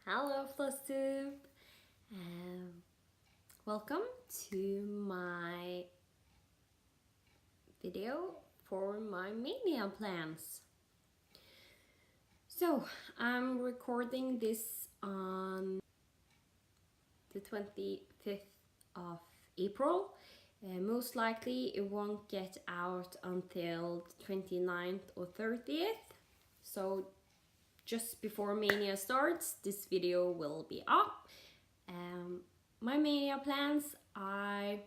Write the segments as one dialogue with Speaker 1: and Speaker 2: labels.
Speaker 1: Hello FlossTube! Welcome to my video for my mania plans. So I'm recording this on the 25th of April. Most likely it won't get out until the 29th or 30th. So just before Mania starts, this video will be up. My Mania plans, I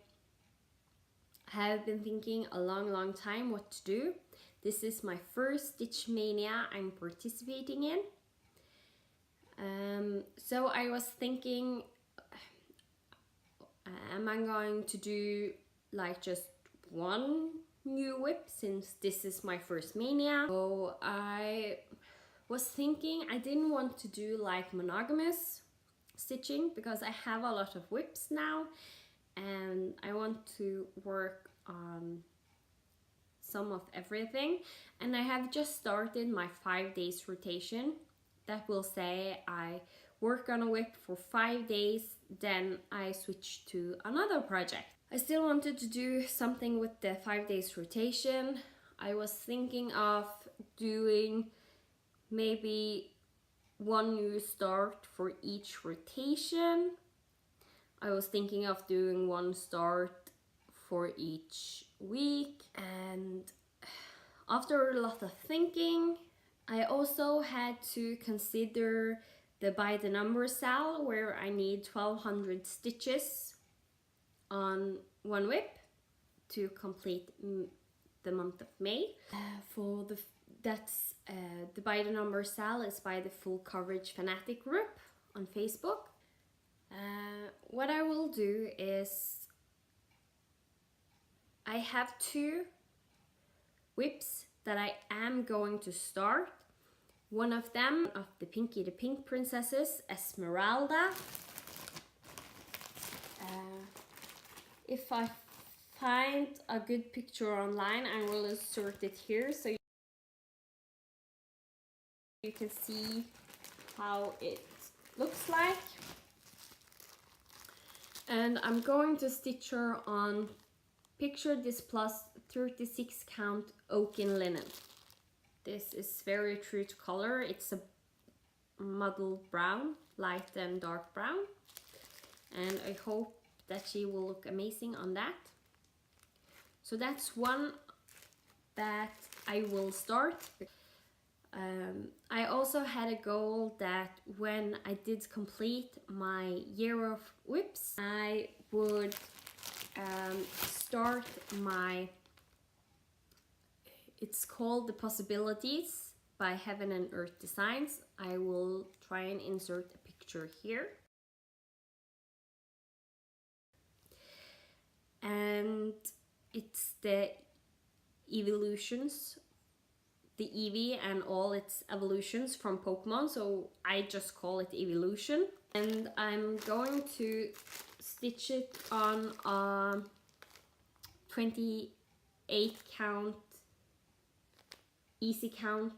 Speaker 1: have been thinking a long time what to do. This is my first Stitch Mania I'm participating in. So I was thinking, am I going to do like just one new whip since this is my first Mania? So I was thinking I didn't want to do like monogamous stitching because I have a lot of whips now and I want to work on some of everything, and I have just started my 5 days rotation. That will say I work on a whip for 5 days, then I switch to another project. I still wanted to do something with the 5 days rotation. I was thinking of doing maybe one new start for each rotation. I was thinking of doing one start for each week, and after a lot of thinking, I also had to consider the by the number cell where I need 1200 stitches on one whip to complete the month of May. The by the number cell is by the Full Coverage Fanatic group on Facebook. What I will do is I have 2 whips that I am going to start. One of them of the Pinky the Pink Princesses, Esmeralda. If I find a good picture online, I will insert it here so you can see how it looks like. And I'm going to stitch her on Picture This Plus 36 count oaken linen. This is very true to color. It's a mottled brown, light and dark brown, and I hope that she will look amazing on that. So that's one that I will start. I also had a goal that when I did complete my year of whips, I would start my, it's called The Possibilities by Heaven and Earth Designs. I will try and insert a picture here. And it's the evolutions, the Eevee and all its evolutions from Pokemon, so I just call it Evolution. And I'm going to stitch it on a 28 count easy count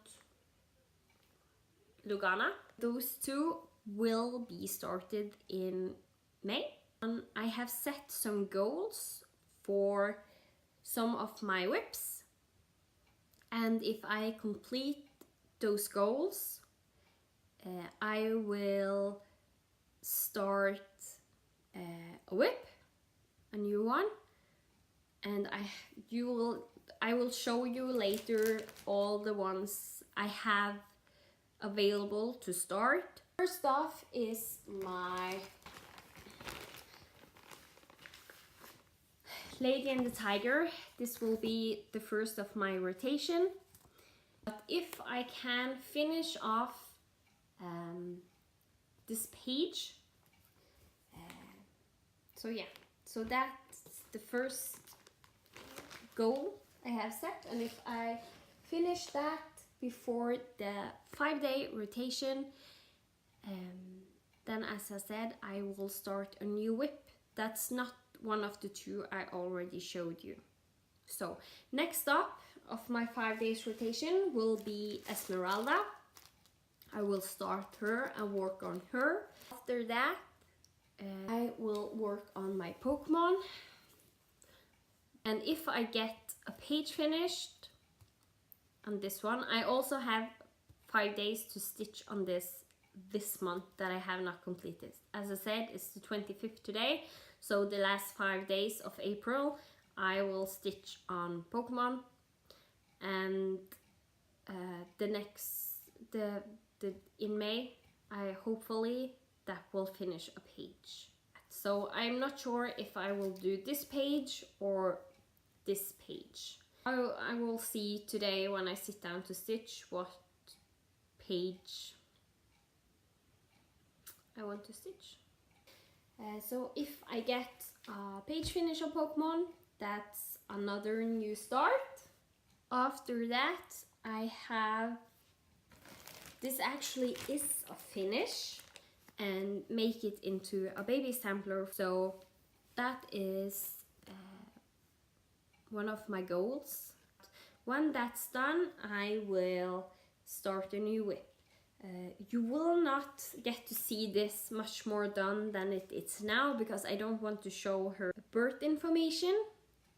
Speaker 1: Lugana. Those 2 will be started in May. I have set some goals for some of my whips, and if I complete those goals, I will start a whip, a new one, and I will show you later all the ones I have available to start. First off is my Lady and the Tiger. This will be the first of my rotation. But if I can finish off this page, so that's the first goal I have set, and if I finish that before the 5-day rotation, then as I said, I will start a new whip. That's not one of the 2 I already showed you. So next up of my 5 days rotation will be Esmeralda. I will start her and work on her. After that, I will work on my Pokemon. And if I get a page finished on this one, I also have 5 days to stitch on this month that I have not completed. As I said, it's the 25th today, so the last 5 days of April I will stitch on Pokemon, and in May I hopefully that will finish a page. So I'm not sure if I will do this page or this page. I will see today when I sit down to stitch what page I want to stitch. So if I get a page finish on Pokemon, that's another new start. After that, I have, this actually is a finish, and make it into a baby sampler. So that is one of my goals. When that's done, I will start a new whip. You will not get to see this much more done than it's now, because I don't want to show her birth information.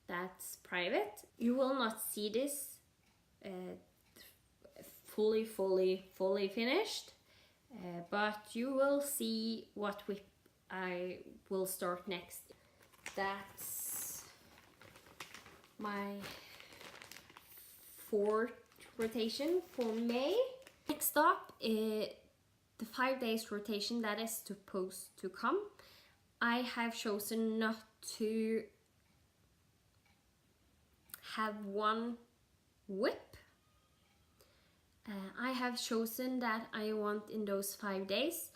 Speaker 1: That's private. You will not see this fully finished, but you will see what whip I will start next. That's my 4th rotation for May. Next up is the 5 days rotation that is supposed to come. I have chosen not to have one whip. I have chosen that I want in those 5 days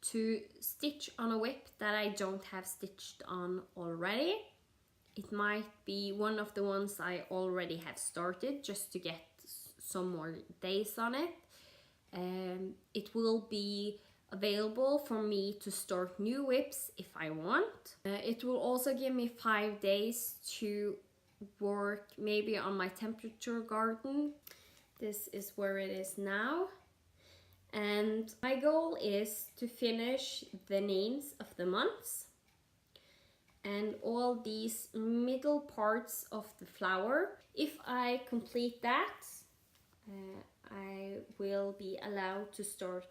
Speaker 1: to stitch on a whip that I don't have stitched on already. It might be one of the ones I already have started, just to get some more days on it. It will be available for me to start new whips if I want. It will also give me 5 days to work maybe on my temperature garden. This is where it is now. And my goal is to finish the names of the months and all these middle parts of the flower. If I complete that, I will be allowed to start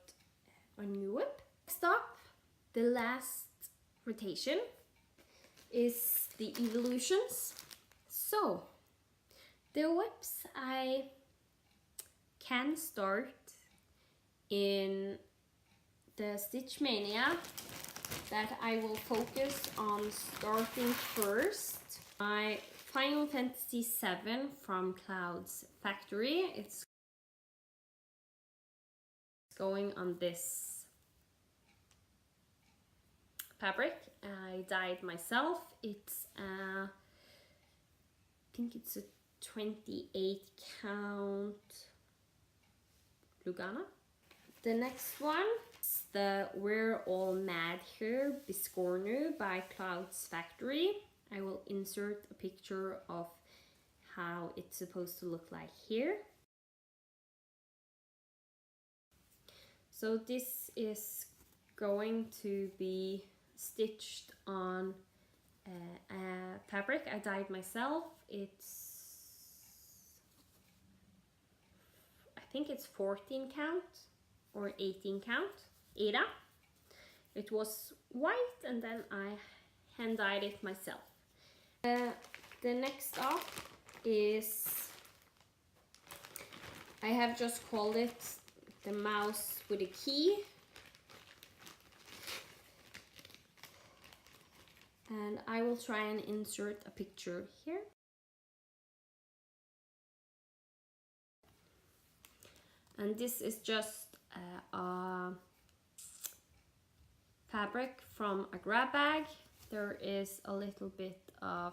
Speaker 1: a new whip. Next up, the last rotation is the evolutions. So, the whips I can start in the Stitch Mania that I will focus on starting first. My Final Fantasy VII from Cloud's Factory. It's going on this fabric. I dyed myself. It's I think it's a 28 count Lugana. The next one is the We're All Mad Here Biscornu by Cloud's Factory. I will insert a picture of how it's supposed to look like here. So this is going to be stitched on a fabric I dyed myself. I think it's 14 count or 18 count, Ada. It was white and then I hand dyed it myself. The next up is, I have just called it the mouse with a key. And I will try and insert a picture here. And this is just a fabric from a grab bag. There is a little bit of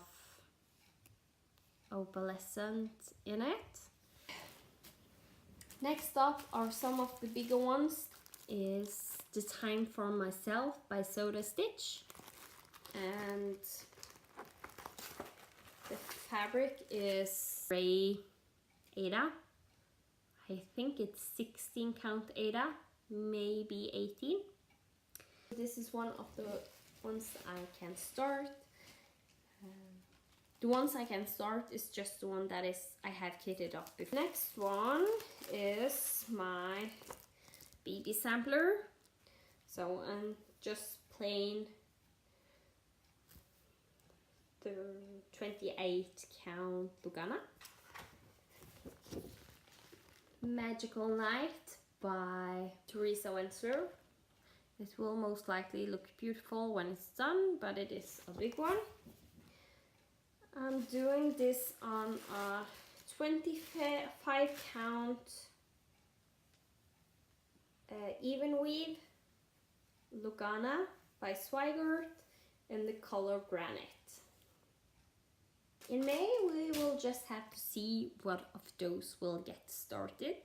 Speaker 1: opalescent in it. Next up are some of the bigger ones. Is The Time for Myself by Soda Stitch. And the fabric is gray Ada. I think it's 16 count Ada. maybe 18. This is one of the ones I can start. The ones I can start is just the one that I have kitted up before. Next one is my baby sampler. So I'm just plain the 28 count Lugana. Magical Night by Teresa Wensler. It will most likely look beautiful when it's done, but it is a big one. I'm doing this on a 25 count even weave Lugana by Swigert in the color Granite. In May we will just have to see what of those will get started.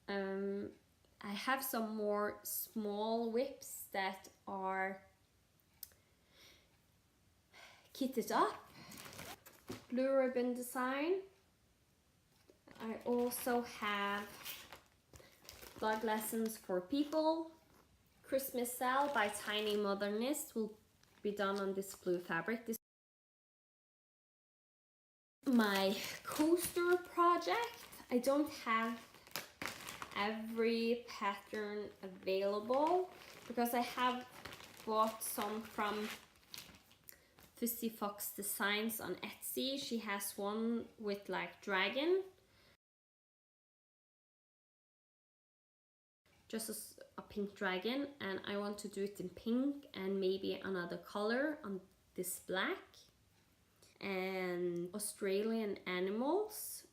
Speaker 1: I have some more small whips that are kitted up. Blue ribbon design. I also have Blog Lessons for People. Christmas Sale by Tiny Modernist will be done on this blue fabric. This my coaster project. I don't have every pattern available because I have bought some from Fussy Fox Designs on Etsy. She has one with like dragon, just a pink dragon, and I want to do it in pink and maybe another color on this black. And Australian animals.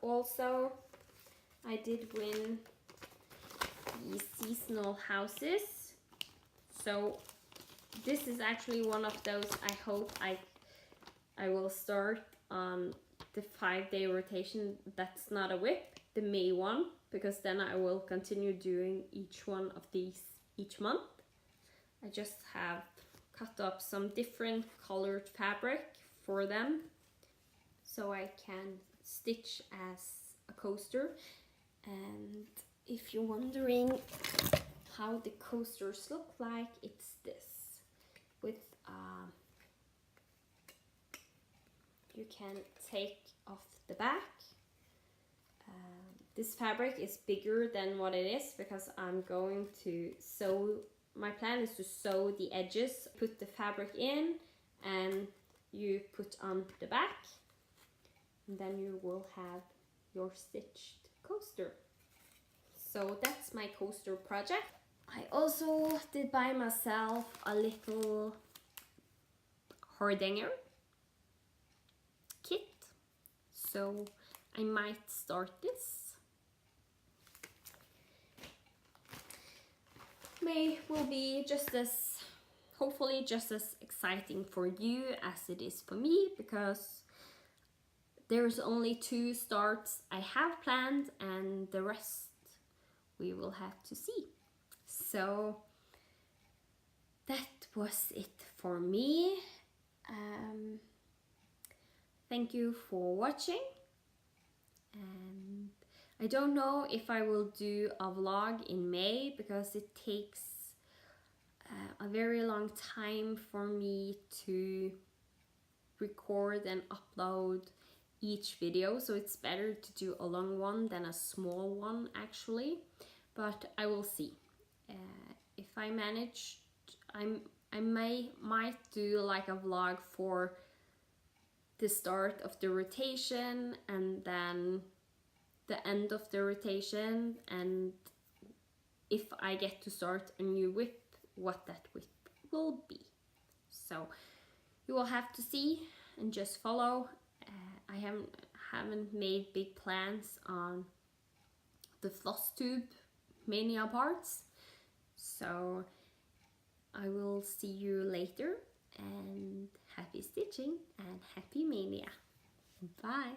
Speaker 1: Also, I did win these seasonal houses. So this is actually one of those I hope I will start on the 5-day rotation. That's not a whip, the May one, because then I will continue doing each one of these each month. I just have cut up some different colored fabric for them so I can stitch as a coaster. And if you're wondering how the coasters look like, it's this with you can take off the back. This fabric is bigger than what it is because I'm going to sew. My plan is to sew the edges, put the fabric in, and you put on the back, and then you will have your stitched coaster. So that's my coaster project. I also did buy myself a little Hardanger kit, so I might start this. May will be just as, hopefully just as exciting for you as it is for me, because there's only 2 starts I have planned and the rest we will have to see. So that was it for me. Thank you for watching, and I don't know if I will do a vlog in May because it takes a very long time for me to record and upload each video, so it's better to do a long one than a small one actually, but I will see. If I manage, I might do like a vlog for the start of the rotation and then the end of the rotation, and if I get to start a new whip, what that whip will be. So you will have to see and just follow. I haven't made big plans on the floss tube Maynia parts, so I will see you later, and happy stitching and happy Maynia. Bye!